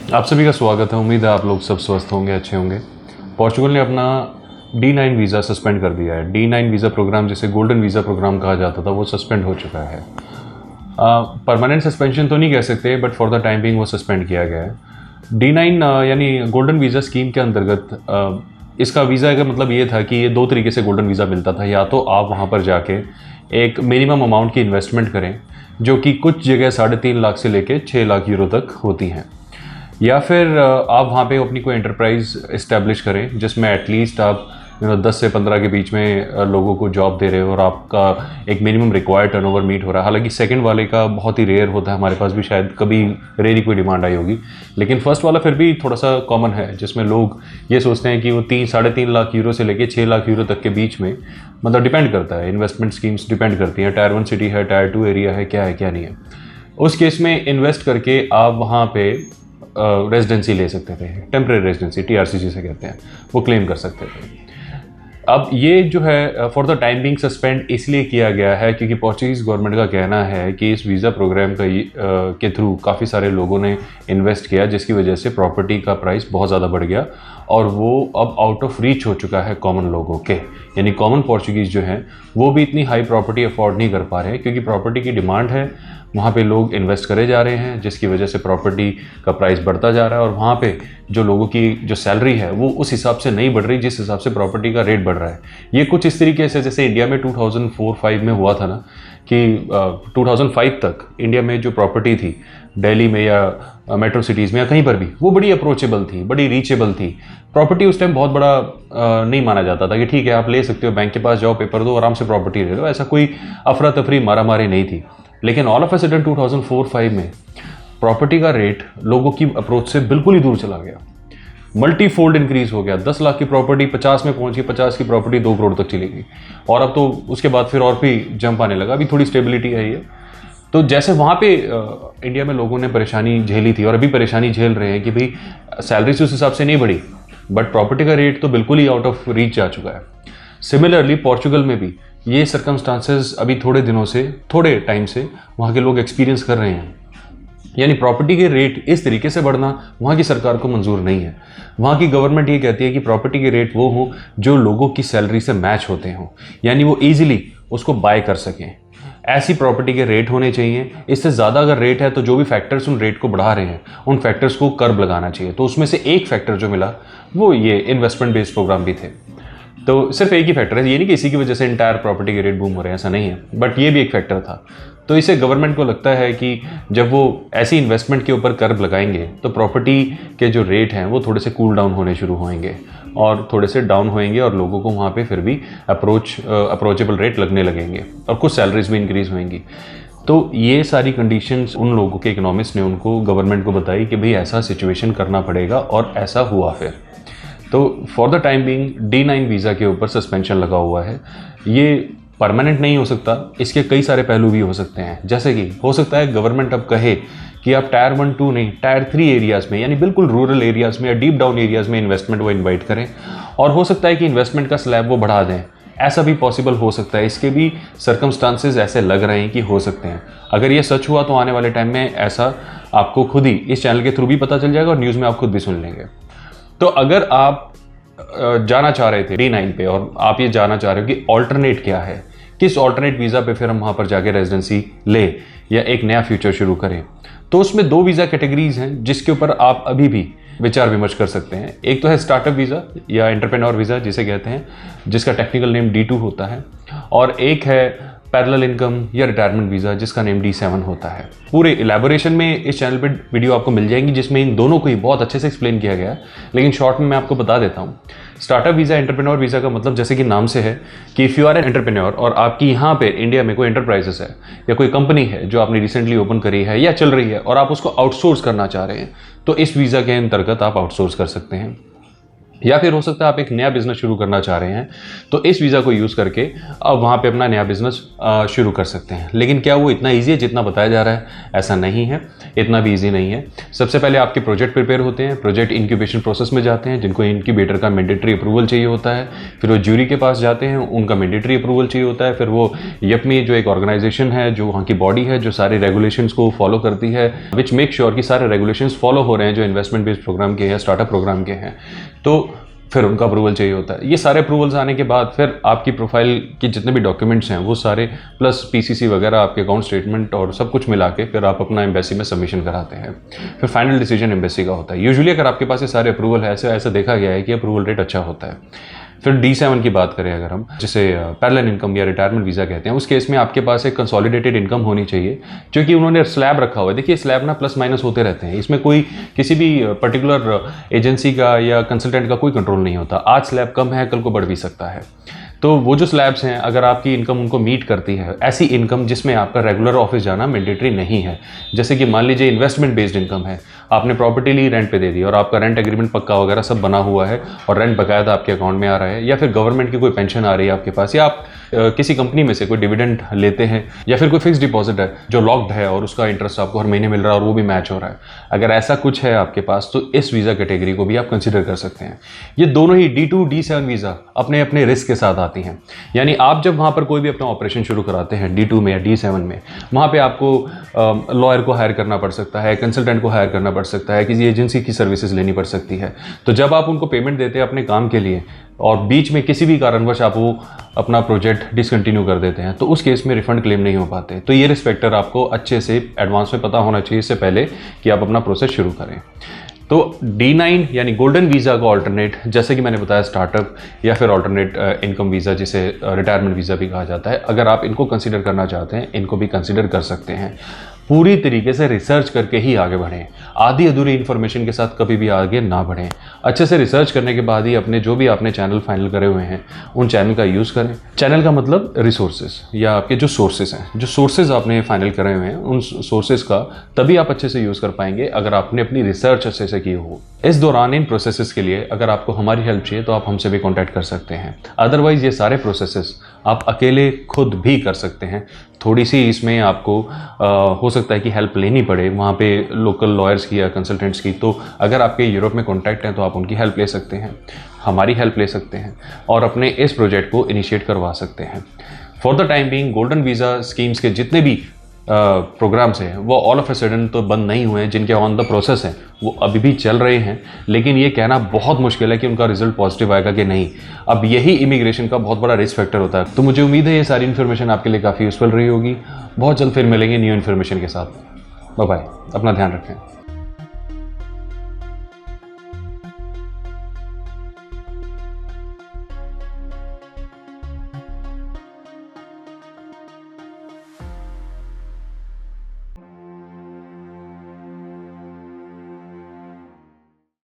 आप सभी का स्वागत है। उम्मीद है आप लोग सब स्वस्थ होंगे, अच्छे होंगे। पोर्चुगल ने अपना D9 वीज़ा सस्पेंड कर दिया है। D9 वीज़ा प्रोग्राम, जिसे गोल्डन वीज़ा प्रोग्राम कहा जाता था, वो सस्पेंड हो चुका है। परमानेंट सस्पेंशन तो नहीं कह सकते, but for the time being वो सस्पेंड किया गया है। D9 यानी गोल्डन वीज़ा स्कीम के अंतर्गत इसका वीज़ा का मतलब ये था कि ये दो तरीके से गोल्डन वीज़ा मिलता था। या तो आप वहाँ पर जाके एक मिनिमम अमाउंट की इन्वेस्टमेंट करें, जो कि कुछ जगह 3.5 लाख से लेके 6 लाख यूरो तक होती हैं, या फिर आप वहाँ पे अपनी कोई एंटरप्राइज इस्टेब्लिश करें जिसमें एटलीस्ट आप 10 से 15 के बीच में लोगों को जॉब दे रहे हो और आपका एक मिनिमम रिक्वायर्ड टर्नओवर मीट हो रहा है। हालांकि सेकंड वाले का बहुत ही रेयर होता है, हमारे पास भी शायद कभी रेयर ही कोई डिमांड आई होगी, लेकिन फर्स्ट वाला फिर भी थोड़ा सा कॉमन है, जिसमें लोग ये सोचते हैं कि वो 3-3.5 लाख यूरो से लेके 6 लाख यूरो तक के बीच में, मतलब डिपेंड करता है, इन्वेस्टमेंट स्कीम्स डिपेंड करती हैं, टायर 1 सिटी है, टायर 2 एरिया है, क्या है क्या नहीं है। उस केस में इन्वेस्ट करके आप वहाँ पे रेजिडेंसी ले सकते थे, टेम्परेरी रेजिडेंसी, TRC जिसे कहते हैं, वो क्लेम कर सकते थे। अब ये जो है for the time being suspend इसलिए किया गया है क्योंकि पोर्चुगीज़ गवर्नमेंट का कहना है कि इस वीज़ा प्रोग्राम का के थ्रू काफ़ी सारे लोगों ने इन्वेस्ट किया, जिसकी वजह से प्रॉपर्टी का प्राइस बहुत ज़्यादा बढ़ गया और वो अब आउट ऑफ रीच हो चुका है कॉमन लोगों के। यानी कॉमन पोर्चुगीज़ जो हैं वो भी इतनी हाई प्रॉपर्टी अफोर्ड नहीं कर पा रहे हैं, क्योंकि प्रॉपर्टी की डिमांड है, वहाँ पे लोग इन्वेस्ट करे जा रहे हैं, जिसकी वजह से प्रॉपर्टी का प्राइस बढ़ता जा रहा है और वहाँ पे जो लोगों की जो सैलरी है वो उस हिसाब से नहीं बढ़ रही जिस हिसाब से प्रॉपर्टी का रेट बढ़ रहा है। ये कुछ इस तरीके से जैसे इंडिया में 2004-5 में हुआ था ना, कि 2005 तक इंडिया में जो प्रॉपर्टी थी दिल्ली में या मेट्रो सिटीज़ में या कहीं पर भी, वो बड़ी अप्रोचेबल थी, बड़ी रीचेबल थी। प्रॉपर्टी उस टाइम बहुत बड़ा नहीं माना जाता था कि ठीक है आप ले सकते हो, बैंक के पास जाओ, पेपर दो, आराम से प्रॉपर्टी ले लो, ऐसा कोई अफरा तफरी मारा मारी नहीं थी। लेकिन ऑल ऑफ अ सडन 2004-5 में प्रॉपर्टी का रेट लोगों की अप्रोच से बिल्कुल ही दूर चला गया, मल्टी फोल्ड इंक्रीज हो गया। 10 लाख की प्रॉपर्टी 50 में पहुंच गई, 50 की प्रॉपर्टी 2 करोड़ तक चली गई, और अब तो उसके बाद फिर और भी जंप आने लगा। अभी थोड़ी स्टेबिलिटी है ये। तो जैसे वहाँ पे इंडिया में लोगों ने परेशानी झेली थी और अभी परेशानी झेल रहे हैं कि भाई सैलरी उस हिसाब से नहीं बढ़ी, बट प्रॉपर्टी का रेट तो बिल्कुल ही आउट ऑफ रीच जा चुका है। सिमिलरली पोर्चुगल में भी ये सर्कमस्टांसेस अभी थोड़े टाइम से वहाँ के लोग एक्सपीरियंस कर रहे हैं। यानी प्रॉपर्टी के रेट इस तरीके से बढ़ना वहाँ की सरकार को मंजूर नहीं है। वहाँ की गवर्नमेंट ये कहती है कि प्रॉपर्टी के रेट वो हों जो लोगों की सैलरी से मैच होते हों, यानी वो ईजिली उसको बाय कर सकें। ऐसी प्रॉपर्टी के रेट होने चाहिए। इससे ज़्यादा अगर रेट है तो जो भी फैक्टर्स उन रेट को बढ़ा रहे हैं उन फैक्टर्स को कर्ब लगाना चाहिए। तो उसमें से एक फैक्टर जो मिला वो ये इन्वेस्टमेंट बेस्ड प्रोग्राम भी थे। तो सिर्फ एक ही फैक्टर है, ये नहीं कि इसी की वजह से इंटायर प्रॉपर्टी के रेट बूम हो रहे हैं, ऐसा नहीं है, बट ये भी एक फैक्टर था। तो इसे गवर्नमेंट को लगता है कि जब वो ऐसी इन्वेस्टमेंट के ऊपर कर्ब लगाएंगे तो प्रॉपर्टी के जो रेट हैं वो थोड़े से कूल डाउन होने शुरू होंगे और थोड़े से डाउन होएंगे और लोगों को वहाँ पे फिर भी अप्रोचेबल रेट लगने लगेंगे और कुछ सैलरीज भी इंक्रीज होंगी। तो ये सारी कंडीशंस उन लोगों के इकोनॉमिस्ट ने उनको गवर्नमेंट को बताई कि भाई ऐसा सिचुएशन करना पड़ेगा, और ऐसा हुआ फिर। तो for the time being D9 visa के ऊपर सस्पेंशन लगा हुआ है। ये परमानेंट नहीं हो सकता, इसके कई सारे पहलू भी हो सकते हैं। जैसे कि हो सकता है गवर्नमेंट अब कहे कि आप टायर 1-2 नहीं, टायर 3 एरियाज़ में, यानी बिल्कुल रूरल एरियाज़ में या डीप डाउन एरियाज़ में इन्वेस्टमेंट वो इन्वाइट करें, और हो सकता है कि इन्वेस्टमेंट का स्लैब वो बढ़ा दें। ऐसा भी पॉसिबल हो सकता है, इसके भी सर्कमस्टांसेस ऐसे लग रहे हैं कि हो सकते हैं। अगर ये सच हुआ तो आने वाले टाइम में ऐसा आपको खुद ही इस चैनल के थ्रू भी पता चल जाएगा और न्यूज़ में आप खुद भी सुन लेंगे। तो अगर आप जाना चाह रहे थे D9 पे और आप ये जानना चाह रहे हो कि ऑल्टरनेट क्या है, किस ऑल्टरनेट वीज़ा पे फिर हम वहाँ पर जाके रेजिडेंसी ले या एक नया फ्यूचर शुरू करें, तो उसमें 2 वीज़ा कैटेगरीज हैं जिसके ऊपर आप अभी भी विचार विमर्श कर सकते हैं। एक तो है स्टार्टअप वीज़ा या एंटरप्रेन्योर वीज़ा जिसे कहते हैं, जिसका टेक्निकल नेम D2 होता है, और एक है पैरेलल इनकम या रिटायरमेंट वीज़ा जिसका नेम D7 होता है। पूरे इलेबोरेशन में इस चैनल पे वीडियो आपको मिल जाएंगी जिसमें इन दोनों को ही बहुत अच्छे से एक्सप्लेन किया गया है, लेकिन शॉर्ट में मैं आपको बता देता हूँ। स्टार्टअप वीज़ा, एंटरप्रेन्योर वीज़ा का मतलब जैसे कि नाम से है कि if you are an entrepreneur और आपकी यहाँ पे इंडिया में कोई एंटरप्राइजेस है या कोई कंपनी है जो आपने रिसेंटली ओपन करी है या चल रही है और आप उसको आउटसोर्स करना चाह रहे हैं, तो इस वीज़ा के अंतर्गत आप आउटसोर्स कर सकते हैं। या फिर हो सकता है आप एक नया बिजनेस शुरू करना चाह रहे हैं, तो इस वीज़ा को यूज़ करके अब वहाँ पे अपना नया बिजनेस शुरू कर सकते हैं। लेकिन क्या वो इतना ईजी है जितना बताया जा रहा है? ऐसा नहीं है, इतना भी ईजी नहीं है। सबसे पहले आपके प्रोजेक्ट प्रिपेयर होते हैं, प्रोजेक्ट इंक्यूबेशन प्रोसेस में जाते हैं, जिनको इंक्यूबेटर का मैंडेटरी अप्रूवल चाहिए होता है, फिर वो ज्यूरी के पास जाते हैं, उनका मैंडेटरी अप्रूवल चाहिए होता है, फिर वो यपमी जो एक ऑर्गेनाइजेशन है, जो वहाँ की बॉडी है, जो सारे रेगुलेशंस को फॉलो करती है, विच मेक श्योर कि सारे रेगुलेशंस फॉलो हो रहे हैं जो इन्वेस्टमेंट बेस्ड प्रोग्राम के या स्टार्टअप प्रोग्राम के हैं, तो फिर उनका अप्रूवल चाहिए होता है। ये सारे अप्रूवल्स आने के बाद फिर आपकी प्रोफाइल की जितने भी डॉक्यूमेंट्स हैं वो सारे प्लस पीसीसी वगैरह, आपके अकाउंट स्टेटमेंट और सब कुछ मिला के फिर आप अपना एम्बेसी में सबमिशन कराते हैं। फिर फाइनल डिसीजन एम्बेसी का होता है। यूजुअली अगर आपके पास ये सारे अप्रूवल है, ऐसा देखा गया है कि अप्रूवल रेट अच्छा होता है। फिर D7 की बात करें अगर हम, जिसे पैरेलल इनकम या रिटायरमेंट वीज़ा कहते हैं, उस केस में आपके पास एक कंसोलिडेटेड इनकम होनी चाहिए, क्योंकि उन्होंने स्लैब रखा हुआ है। देखिए स्लैब ना प्लस माइनस होते रहते हैं, इसमें कोई किसी भी पर्टिकुलर एजेंसी का या कंसल्टेंट का कोई कंट्रोल नहीं होता। आज स्लैब कम है, कल को बढ़ भी सकता है। तो वो जो स्लैब्स हैं, अगर आपकी इनकम उनको मीट करती है, ऐसी इनकम जिसमें आपका रेगुलर ऑफिस जाना मैंडेटरी नहीं है, जैसे कि मान लीजिए इन्वेस्टमेंट बेस्ड इनकम है, आपने प्रॉपर्टी ली, रेंट पे दे दी और आपका रेंट एग्रीमेंट पक्का वगैरह सब बना हुआ है और रेंट बकायदा आपके अकाउंट में आ रहा है, या फिर गवर्नमेंट की कोई पेंशन आ रही है आपके पास, या आप किसी कंपनी में से कोई डिविडेंड लेते हैं, या फिर कोई फिक्स डिपॉजिट है जो लॉक्ड है और उसका इंटरेस्ट आपको हर महीने मिल रहा है और वो भी मैच हो रहा है, अगर ऐसा कुछ है आपके पास, तो इस वीज़ा कैटेगरी को भी आप कंसिडर कर सकते हैं। ये दोनों ही D2 D7 वीज़ा अपने अपने रिस्क के साथ आती हैं। यानी आप जब वहाँ पर कोई भी अपना ऑपरेशन शुरू कराते हैं D2 में या D7 में, वहाँ पे आपको लॉयर को हायर करना पड़ सकता है, कंसल्टेंट को हायर करना पड़ सकता है, किसी एजेंसी की सर्विसेज लेनी पड़ सकती है। तो जब आप उनको पेमेंट देते हैं अपने काम के लिए और बीच में किसी भी कारणवश आप वो अपना प्रोजेक्ट डिसकंटिन्यू कर देते हैं, तो उस केस में रिफंड क्लेम नहीं हो पाते। तो ये रिस्क फैक्टर आपको अच्छे से एडवांस में पता होना चाहिए इससे पहले कि आप अपना प्रोसेस शुरू करें। तो D9 यानी गोल्डन वीज़ा को ऑल्टरनेट, जैसे कि मैंने बताया, स्टार्टअप या फिर ऑल्टरनेट इनकम वीज़ा, जिसे रिटायरमेंट वीज़ा भी कहा जाता है, अगर आप इनको कंसीडर करना चाहते हैं, इनको भी कंसीडर कर सकते हैं। पूरी तरीके से रिसर्च करके ही आगे बढ़ें। आधी अधूरी इन्फॉर्मेशन के साथ कभी भी आगे ना बढ़ें। अच्छे से रिसर्च करने के बाद ही अपने जो भी आपने चैनल फाइनल करे हुए हैं उन चैनल का यूज़ करें। चैनल का मतलब रिसोर्सेज या आपके जो सोर्सेज हैं, जो सोर्सेज आपने फाइनल करे हुए हैं, उन सोर्सेज का तभी आप अच्छे से यूज़ कर पाएंगे अगर आपने अपनी रिसर्च अच्छे से की हो। इस दौरान इन प्रोसेसेस के लिए अगर आपको हमारी हेल्प चाहिए तो आप हमसे भी कॉन्टैक्ट कर सकते हैं। अदरवाइज़ ये सारे प्रोसेसेस आप अकेले खुद भी कर सकते हैं। थोड़ी सी इसमें आपको हो सकता है कि हेल्प लेनी पड़े वहाँ पे लोकल लॉयर्स की या कंसल्टेंट्स की। तो अगर आपके यूरोप में कॉन्टैक्ट हैं तो आप उनकी हेल्प ले सकते हैं, हमारी हेल्प ले सकते हैं और अपने इस प्रोजेक्ट को इनिशिएट करवा सकते हैं। For the time being golden visa schemes के जितने भी प्रोग्राम्स हैं वो ऑल ऑफ ए सडन तो बंद नहीं हुए हैं। जिनके ऑन द प्रोसेस हैं वो अभी भी चल रहे हैं, लेकिन ये कहना बहुत मुश्किल है कि उनका रिजल्ट पॉजिटिव आएगा कि नहीं। अब यही इमिग्रेशन का बहुत बड़ा रिस्क फैक्टर होता है। तो मुझे उम्मीद है ये सारी इन्फॉर्मेशन आपके लिए काफ़ी यूजफुल रही होगी। बहुत जल्द फिर मिलेंगे न्यू इन्फॉर्मेशन के साथ। बाय बाय, अपना ध्यान रखें।